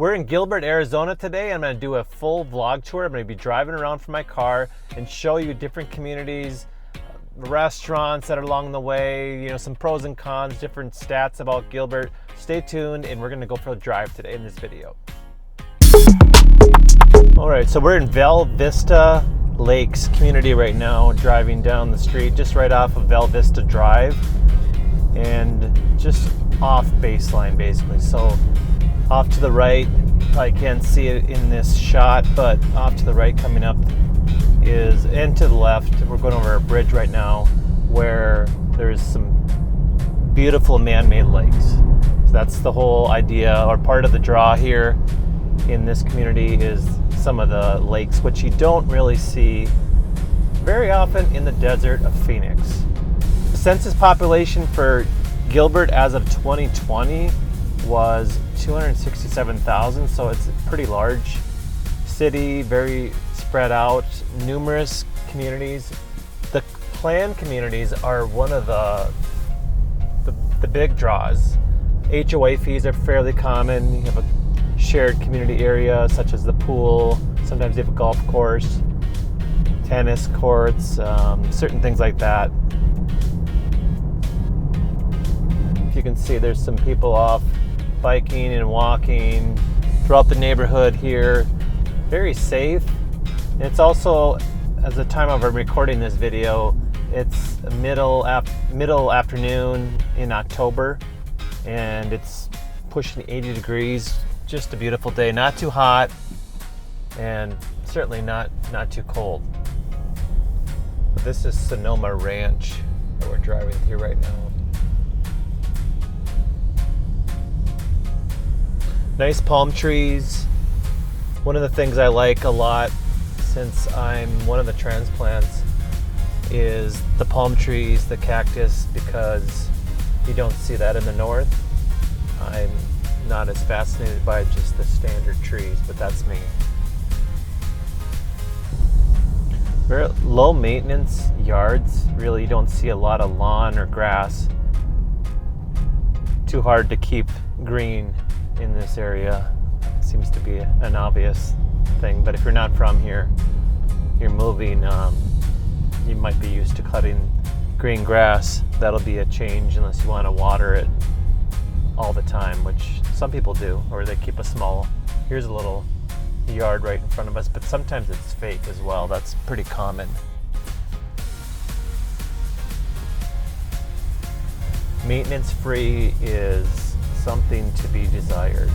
We're in Gilbert, Arizona today. I'm going to do a full vlog tour. I'm going to be driving around from my car and show you different communities, restaurants that are along the way, some pros and cons, different stats about Gilbert. Stay tuned and we're going to go for a drive today in this video. All right, so we're in Val Vista Lakes community right now, driving down the street just right off of Val Vista Drive and just off baseline basically. So off to the right, I can't see it in this shot, but off to the right coming up is, and to the left, we're going over a bridge right now where there's some beautiful man-made lakes. So that's the whole idea, or part of the draw here in this community is some of the lakes, which you don't really see very often in the desert of Phoenix. The census population for Gilbert as of 2020 was 267,000, so it's a pretty large city, very spread out, numerous communities. The planned communities are one of the big draws. HOA fees are fairly common. You have a shared community area such as the pool, sometimes you have a golf course, tennis courts, certain things like that. If you can see, there's some people off biking and walking throughout the neighborhood here. Very safe. And it's also, as the time of recording this video, it's middle afternoon in October and it's pushing 80 degrees. Just a beautiful day, not too hot and certainly not too cold. This is Sonoma Ranch that we're driving through right now. Nice palm trees. One of the things I like a lot, since I'm one of the transplants, is the palm trees, the cactus, because you don't see that in the north. I'm not as fascinated by just the standard trees, but that's me. Very low maintenance yards. Really, you don't see a lot of lawn or grass. Too hard to keep green in this area. Seems to be an obvious thing, but if you're not from here, you're moving, you might be used to cutting green grass. That'll be a change unless you want to water it all the time, which some people do, or they keep a small, here's a little yard right in front of us, but sometimes it's fake as well. That's pretty common. Maintenance free is something to be desired.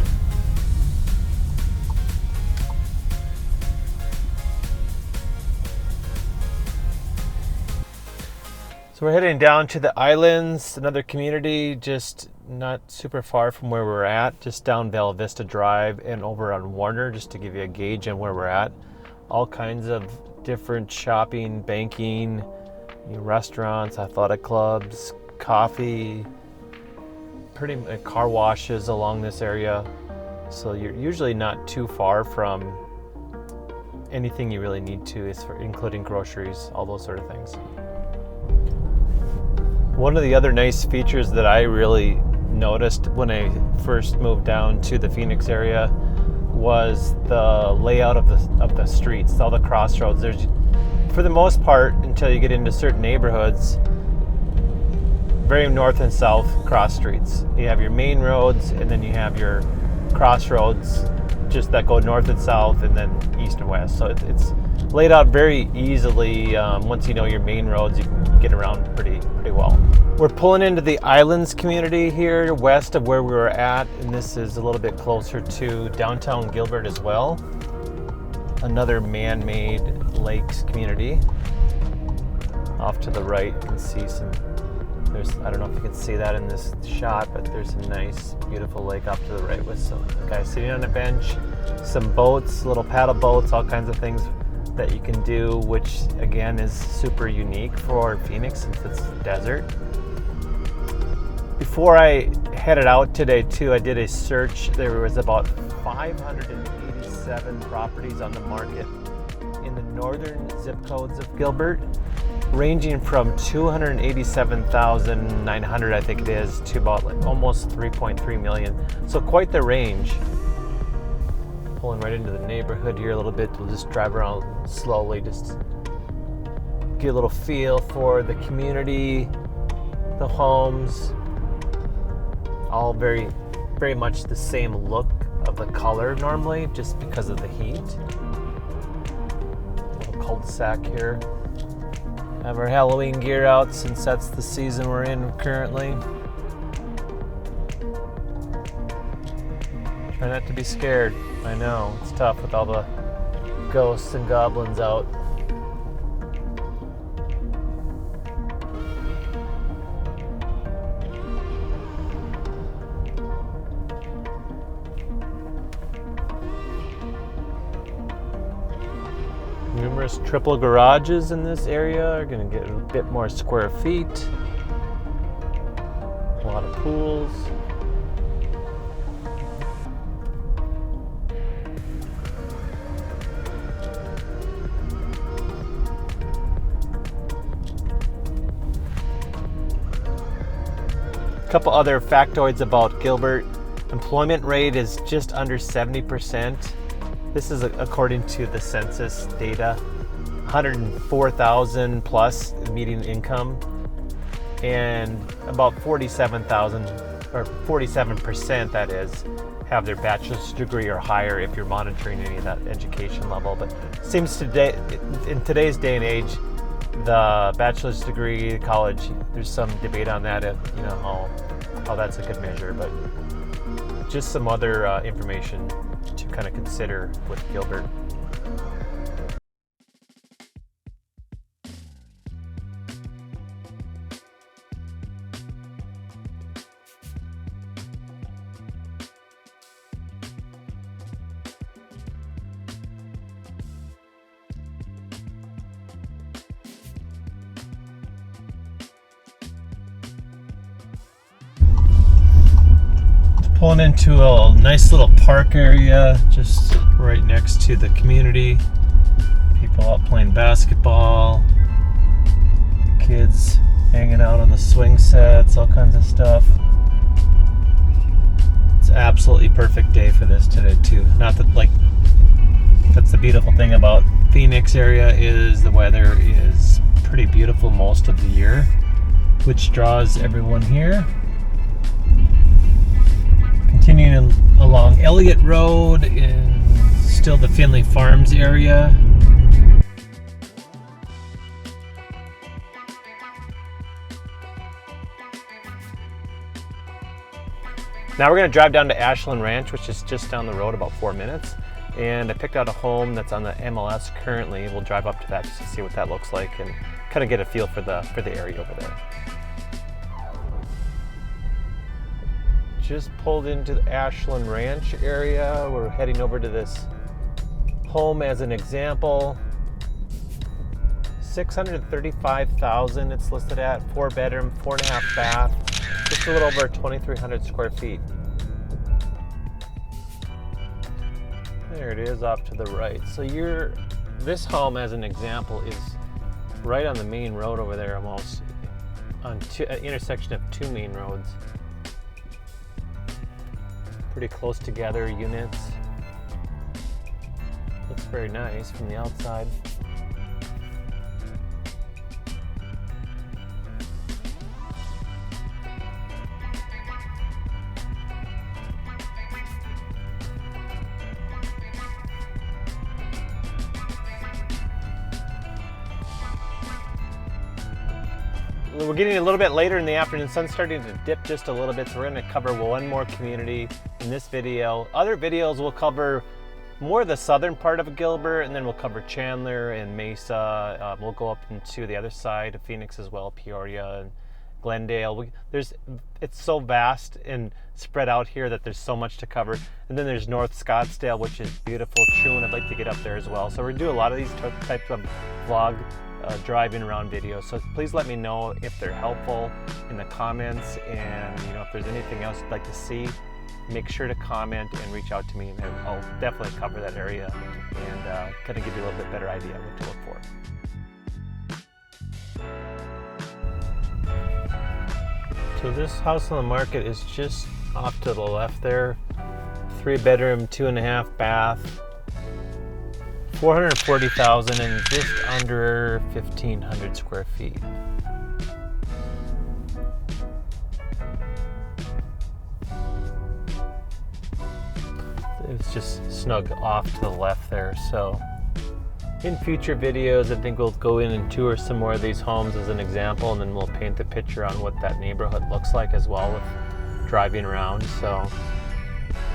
So we're heading down to the islands, another community just not super far from where we're at, just down Val Vista Drive and over on Warner, just to give you a gauge on where we're at. All kinds of different shopping, banking, restaurants, athletic clubs, coffee, pretty car washes along this area. So you're usually not too far from anything you really need to, including groceries, all those sort of things. One of the other nice features that I really noticed when I first moved down to the Phoenix area was the layout of the streets, all the crossroads. There's, for the most part, until you get into certain neighborhoods, very north and south cross streets. You have your main roads and then you have your crossroads just that go north and south and then east and west. So it's laid out very easily. Once you know your main roads, you can get around pretty well. We're pulling into the Islands community here west of where we were at, and this is a little bit closer to downtown Gilbert as well. Another man-made lakes community. Off to the right, you can see I don't know if you can see that in this shot, but there's a nice, beautiful lake off to the right with some guys sitting on a bench, some boats, little paddle boats, all kinds of things that you can do, which again is super unique for Phoenix since it's desert. Before I headed out today too, I did a search. There was about 587 properties on the market in the northern zip codes of Gilbert, ranging from 287,900, I think it is, to about almost 3.3 million. So quite the range. pulling right into the neighborhood here a little bit. We'll just drive around slowly, just get a little feel for the community, the homes, all very, very much the same look of the color normally, just because of the heat. Little cul-de-sac here. Have our Halloween gear out since that's the season we're in currently. Try not to be scared. I know, it's tough with all the ghosts and goblins out. Numerous triple garages in this area are going to get a bit more square feet. A lot of pools. A couple other factoids about Gilbert. Employment rate is just under 70%. This is according to the census data. 104,000 plus median income, and about 47,000, or 47% that is, have their bachelor's degree or higher if you're monitoring any of that education level. But it seems today, in today's day and age, the bachelor's degree, college, there's some debate on that, if, you know, how that's a good measure, but just some other information to kind of consider with Gilbert. Pulling into a nice little park area just right next to the community. People out playing basketball, kids hanging out on the swing sets, all kinds of stuff. It's an absolutely perfect day for this today too. Not that, like, that's the beautiful thing about Phoenix area, is the weather is pretty beautiful most of the year, which draws everyone here. Continuing along Elliott Road in still the Finley Farms area. Now we're going to drive down to Ashland Ranch, which is just down the road about 4 minutes. And I picked out a home that's on the MLS currently. We'll drive up to that just to see what that looks like and kind of get a feel for the area over there. Just pulled into the Ashland Ranch area. We're heading over to this home as an example. $635,000 it's listed at, 4-bedroom, 4.5 bath, just a little over 2,300 square feet. There it is off to the right. So this home as an example is right on the main road over there, almost on an intersection of two main roads. Pretty close together units. Looks very nice from the outside. We're getting a little bit later in the afternoon. Sun's starting to dip just a little bit, so we're going to cover one more community in this video. Other videos will cover more of the southern part of Gilbert, and then we'll cover Chandler and Mesa. We'll go up into the other side of Phoenix as well, Peoria and Glendale. It's so vast and spread out here that there's so much to cover. And then there's North Scottsdale, which is beautiful. True, and I'd like to get up there as well. So we're do a lot of these types of vlog driving around videos. So please let me know if they're helpful in the comments, and if there's anything else you'd like to see, make sure to comment and reach out to me, and I'll definitely cover that area and kind of give you a little bit better idea what to look for. So this house on the market is just off to the left there, 3-bedroom, 2.5 bath, 440,000 and just under 1,500 square feet. It's just snug off to the left there. So in future videos, I think we'll go in and tour some more of these homes as an example, and then we'll paint the picture on what that neighborhood looks like as well with driving around. So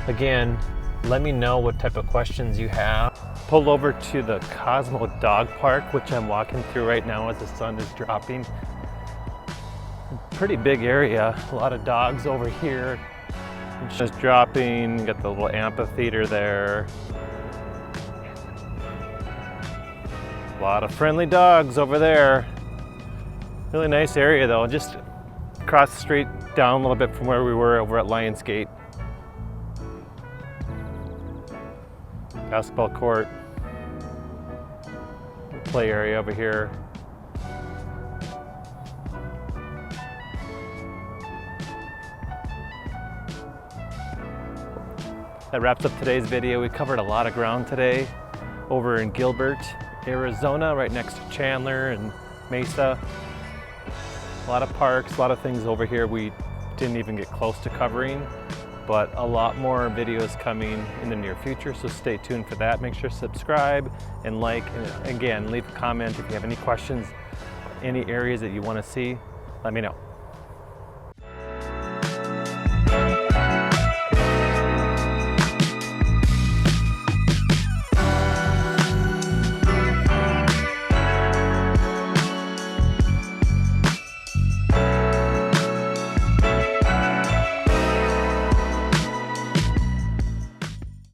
again, let me know what type of questions you have. Pull over to the Cosmo Dog Park, which I'm walking through right now as the sun is dropping. Pretty big area, a lot of dogs over here. It's just dropping, got the little amphitheater there. A lot of friendly dogs over there. Really nice area though, just across the street down a little bit from where we were over at Lyon's Gate. Basketball court, play area over here. That wraps up today's video. We covered a lot of ground today over in Gilbert, Arizona, right next to Chandler and Mesa. A lot of parks, a lot of things over here we didn't even get close to covering, but a lot more videos coming in the near future, so stay tuned for that. Make sure to subscribe and like, and again, leave a comment if you have any questions, any areas that you want to see, let me know.